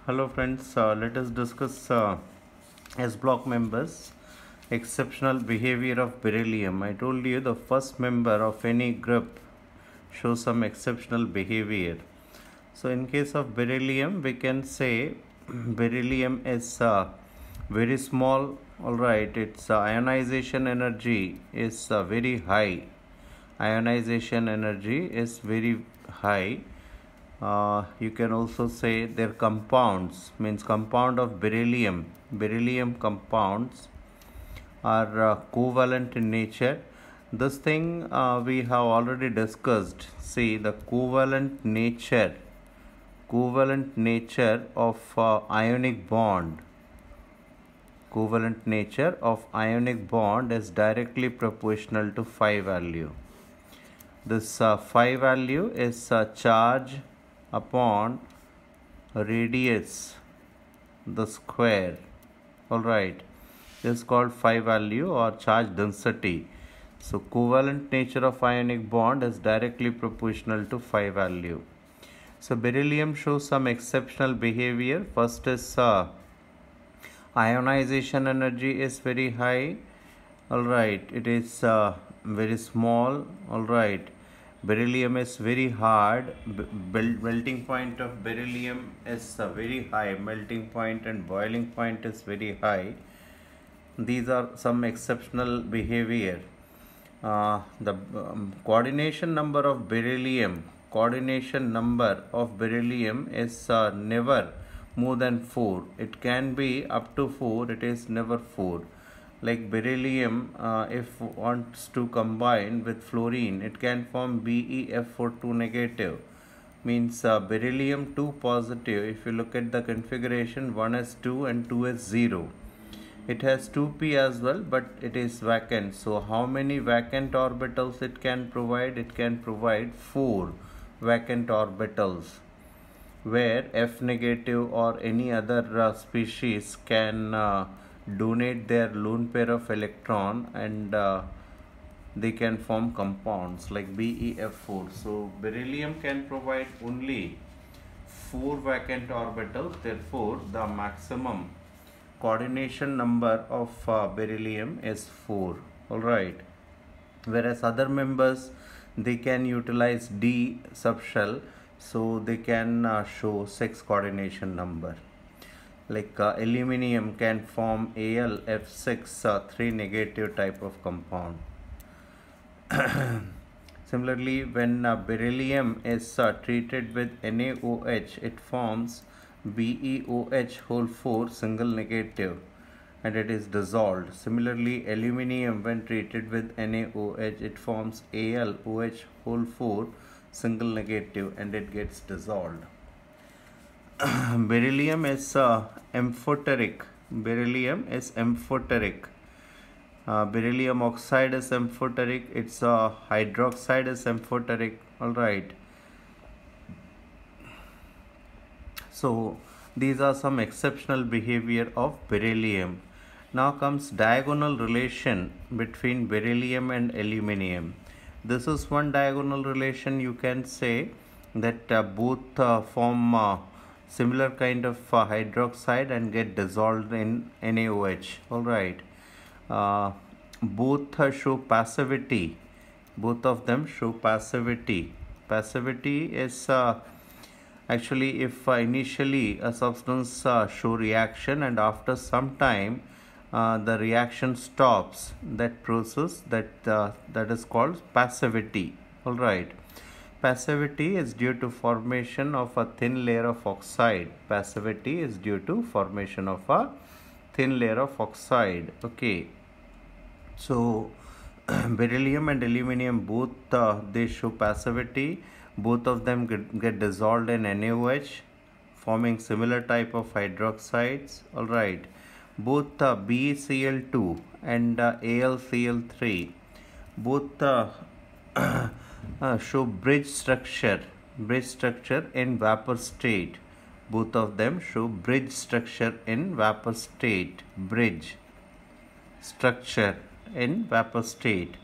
Hello friends, let us discuss S block members, exceptional behavior of beryllium. I told you the first member of any group shows some exceptional behavior. So in case of beryllium, we can say beryllium is very small. Alright, its ionization energy is very high. Ionization energy is very high. You can also say their compounds, means compound of beryllium compounds are covalent in nature. This thing we have already discussed. See the covalent nature of ionic bond is directly proportional to phi value. This phi value is charge upon radius the square. Alright, this is called phi value or charge density. So covalent nature of ionic bond is directly proportional to phi value. So beryllium shows some exceptional behavior. First is ionization energy is very high. Alright, it is very small. Alright, beryllium is very hard. Melting point of beryllium is very high. Melting point and boiling point is very high. These are some exceptional behavior. The coordination number of beryllium is never more than 4. It can be up to 4. It is never 4. Like beryllium, if wants to combine with fluorine, it can form BeF42 negative. Means beryllium 2 positive. If you look at the configuration, 1 is 2 and 2 is 0. It has 2p as well, but it is vacant. So how many vacant orbitals it can provide? It can provide 4 vacant orbitals, where F negative or any other species can donate their lone pair of electron and they can form compounds like BeF4. So beryllium can provide only 4 vacant orbitals. Therefore, the maximum coordination number of beryllium is 4. Alright, whereas other members, they can utilize D subshell, so they can show 6 coordination number. Like aluminum can form AlF6 3 negative type of compound. Similarly, when beryllium is treated with NaOH, it forms BeOH whole 4 single negative and it is dissolved. Similarly, aluminum when treated with NaOH, it forms AlOH whole 4 single negative and it gets dissolved. Beryllium is amphoteric. Beryllium oxide is amphoteric. Its hydroxide is amphoteric. Alright. So these are some exceptional behavior of beryllium. Now comes diagonal relation between beryllium and aluminum. This is one diagonal relation. You can say that both form similar kind of hydroxide and get dissolved in NaOH. Alright. Both show passivity. Both of them show passivity. Passivity is actually if initially a substance show reaction and after some time the reaction stops, that process that is called passivity. Alright, passivity is due to formation of a thin layer of oxide. Passivity is due to formation of a thin layer of oxide. Okay, so beryllium and aluminum both they show passivity. Both of them get dissolved in NaOH, forming similar type of hydroxides. Alright, both BeCl2 and AlCl3 both show bridge structure in vapor state. Both of them show bridge structure in vapor state. Bridge structure in vapor state.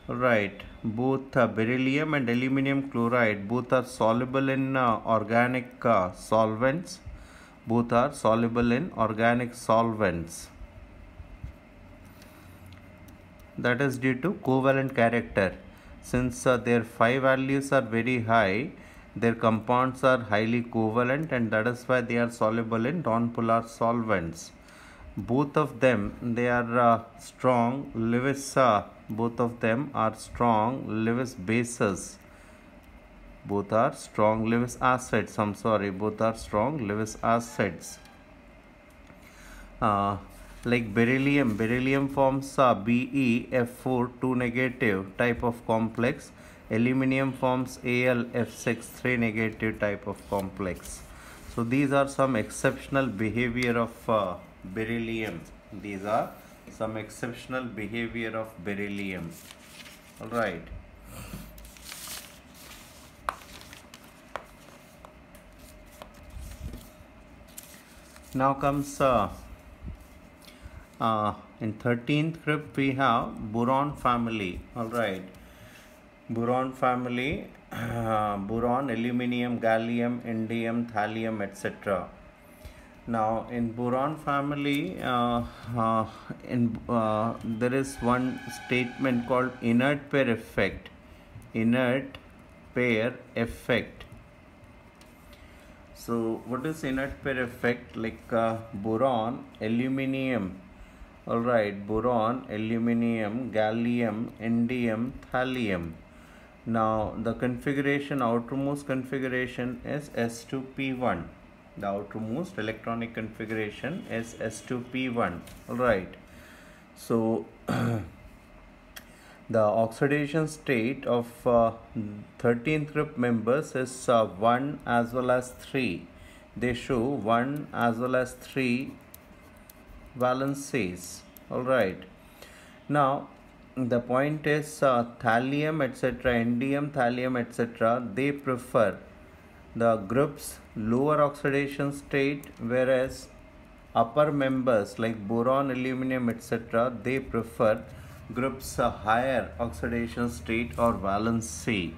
Alright, both beryllium and aluminum chloride both are soluble in organic solvents. Both are soluble in organic solvents. That is due to covalent character. Since their phi values are very high, their compounds are highly covalent, and that is why they are soluble in nonpolar solvents. Both of them, they are strong Lewis. Both of them are strong Lewis bases. Both are strong Lewis acids. I'm sorry, both are strong Lewis acids. Like beryllium forms a BeF4 2 negative type of complex. Aluminium forms AlF6 3 negative type of complex. So these are some exceptional behavior of beryllium. These are some exceptional behavior of beryllium. All right. Now comes in 13th group we have boron family. All right, boron family, boron, aluminium, gallium, indium, thallium, etc. Now in boron family, there is one statement called inert pair effect. Inert pair effect. So what is inert pair effect? Like boron, aluminium. All right, boron, aluminium, gallium, indium, thallium. Now the configuration, outermost configuration is S2P1. The outermost electronic configuration is S2P1. All right. So the oxidation state of 13th group members is 1 as well as 3. They show 1 as well as 3 valencies. All right. Now the point is thallium, etc., indium, thallium, etc., they prefer the group's lower oxidation state, whereas upper members like boron, aluminium, etc., they prefer group's higher oxidation state or valency.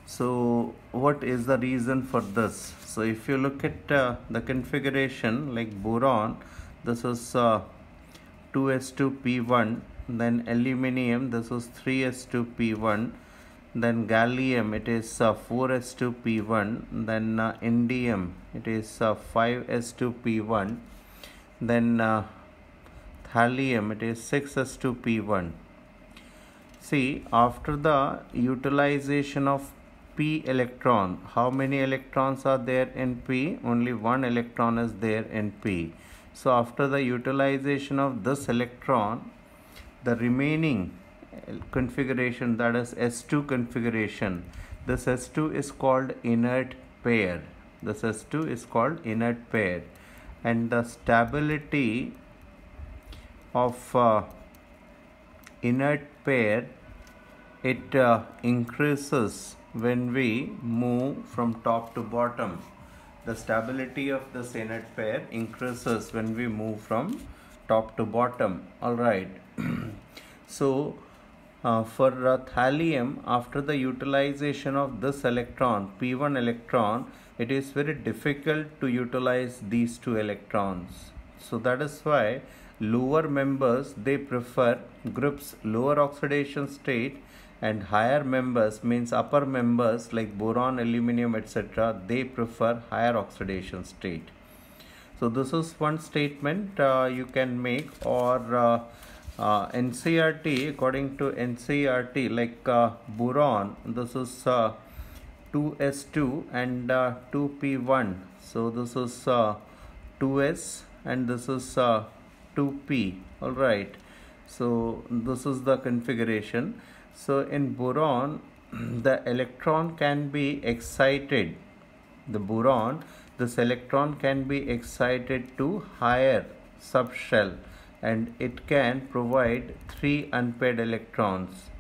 So what is the reason for this? So if you look at the configuration, like boron, this is 2s2p1, then aluminium, this is 3s2p1, then gallium, it is 4s2p1, then indium, it is 5s2p1, then thallium, it is 6s2p1. See, after the utilization of p electron, how many electrons are there in p? Only one electron is there in p. So after the utilization of this electron, the remaining configuration, that is S2 configuration, this S2 is called inert pair. This S2 is called inert pair, and the stability of inert pair, it increases when we move from top to bottom. The stability of this inert pair increases when we move from top to bottom. All right. So for thallium, after the utilization of this electron, p1 electron, it is very difficult to utilize these two electrons. So that is why lower members, they prefer group's lower oxidation state, and higher members, means upper members like boron, aluminium, etc., they prefer higher oxidation state. So this is one statement you can make, or NCERT, according to NCERT, like boron, this is 2s2 and 2p1. So this is 2s and this is 2p. All right. So this is the configuration. So in boron, the electron can be excited. The boron, this electron can be excited to higher subshell, and it can provide 3 unpaired electrons.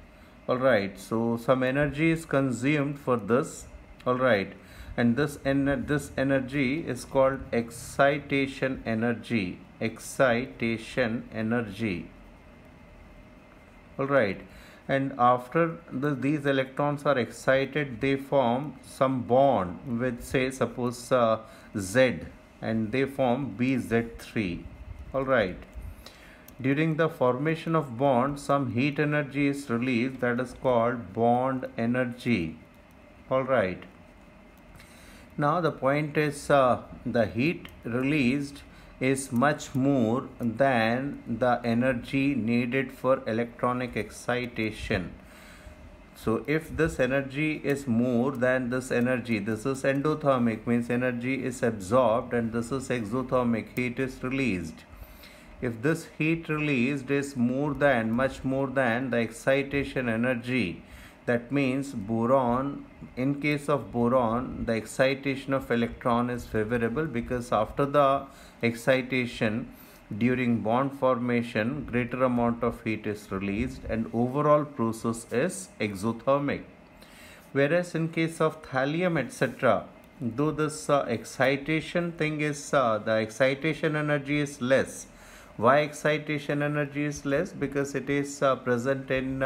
All right. So some energy is consumed for this. All right. And this energy is called excitation energy. Excitation energy. All right. And after these electrons are excited, they form some bond with, say, suppose Z. and they form BZ3. Alright. During the formation of bond, some heat energy is released, that is called bond energy. Alright. Now the point is the heat released is much more than the energy needed for electronic excitation. So if this energy is more than this energy, this is endothermic, means energy is absorbed, and this is exothermic, heat is released. If this heat released is much more than the excitation energy, that means boron, in case of boron, the excitation of electron is favorable, because after the excitation during bond formation, greater amount of heat is released and overall process is exothermic. Whereas in case of thallium, etc., though this excitation thing is, the excitation energy is less. Why excitation energy is less? Because it is present in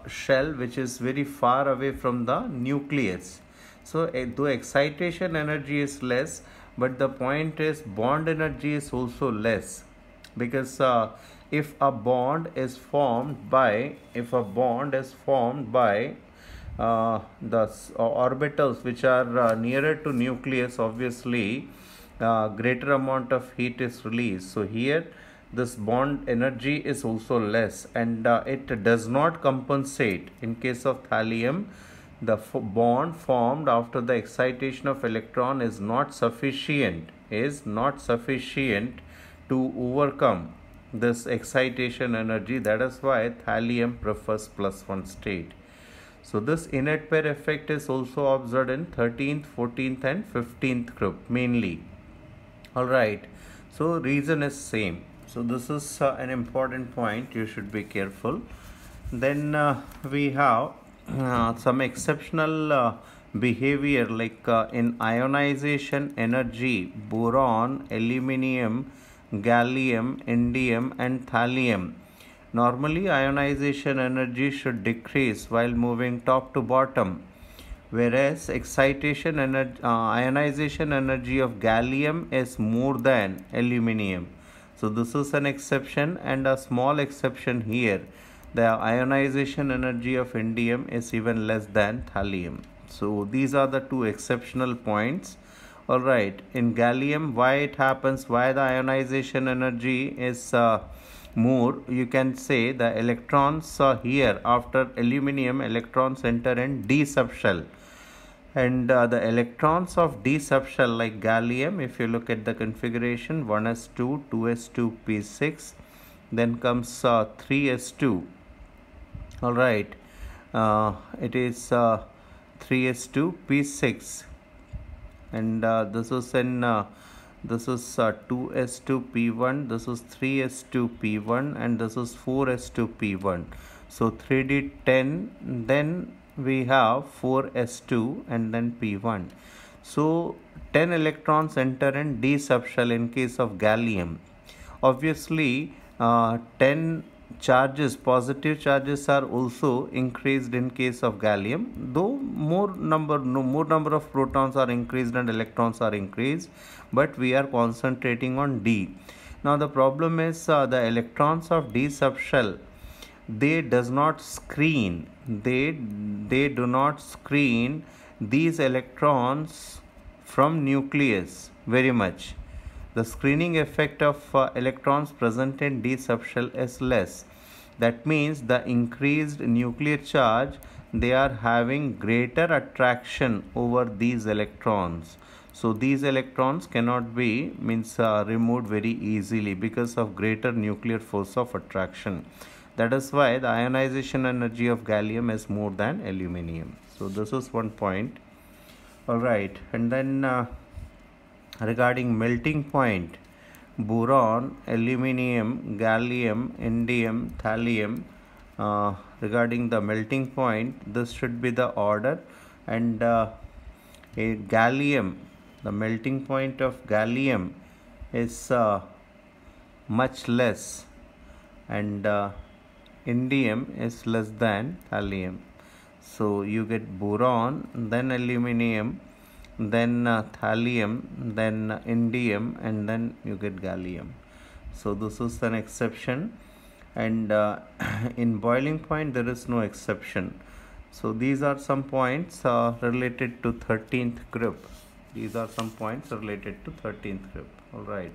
shell which is very far away from the nucleus. So though excitation energy is less, but the point is bond energy is also less, because if a bond is formed by the orbitals which are nearer to nucleus, obviously greater amount of heat is released. So here this bond energy is also less, and it does not compensate. In case of thallium, the bond formed after the excitation of electron is not sufficient to overcome this excitation energy. That is why thallium prefers +1 state. So this inert pair effect is also observed in 13th, 14th and 15th group mainly. Alright, so reason is same. So this is an important point, you should be careful. Then we have some exceptional behavior, like in ionization energy, boron, aluminium, gallium, indium and thallium. Normally ionization energy should decrease while moving top to bottom, whereas ionization energy of gallium is more than aluminium. So this is an exception, and a small exception here, the ionization energy of indium is even less than thallium. So these are the two exceptional points. Alright, in gallium, why it happens, why the ionization energy is more, you can say the electrons here after aluminium, electrons enter in d subshell, and the electrons of d subshell like gallium, if you look at the configuration, 1s2, 2s2, p6, then comes 3s2. Alright, it is 3s2, p6, and this is in this is 2s2 p1, this is 3s2 p1, and this is 4s2 p1. So 3d10, then we have 4s2 and then p1. So 10 electrons enter in d subshell in case of gallium. Obviously 10 charges, positive charges, are also increased in case of gallium, though more number of protons are increased and electrons are increased, but we are concentrating on d. Now the problem is the electrons of d subshell, they do not screen these electrons from nucleus very much. The screening effect of electrons present in d subshell is less. That means the increased nuclear charge, they are having greater attraction over these electrons. So these electrons cannot be removed very easily because of greater nuclear force of attraction. That is why the ionization energy of gallium is more than aluminium. So this is one point. Alright, and then regarding melting point, boron, aluminium, gallium, indium, thallium, regarding the melting point, this should be the order, and a gallium, the melting point of gallium is much less, and indium is less than thallium. So you get boron, then aluminium, then thallium, then indium, and then you get gallium. So this is an exception, and in boiling point there is no exception. So these are some points related to 13th group. These are some points related to 13th group. All right.